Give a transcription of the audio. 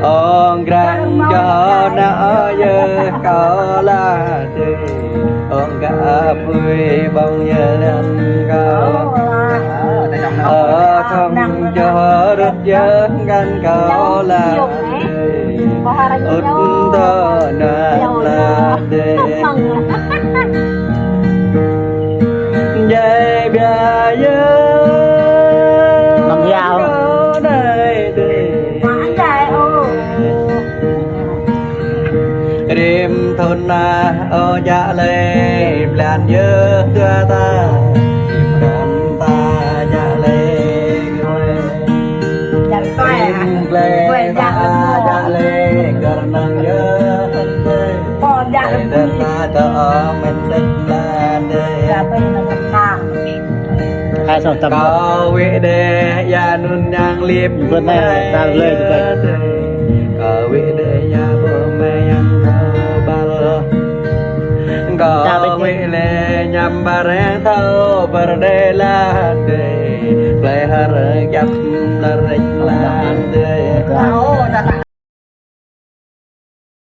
ông răng cho nã giờ có là đi ông cả vui bông nhớ lên có ở không cho rất nhớ ngăn có là út tơ là đi dây bia nhớ bằng dao đây đi đêm thôn na ô dạ lê làn nhớ đưa ta tìm đàn ta dạ lê lê ta dạ lê cờ năng nhớ lê đất ta cho mình đất là đây hai sòng tầm có vị đề ya nun nhang liệp vượt này ta lên từ đây có vị đề ya bố mẹ yang thâu ba lô có vị lệ nhằm bà rèn thâu bà đề là đề lệ hờ rơ chắp là rịch là đề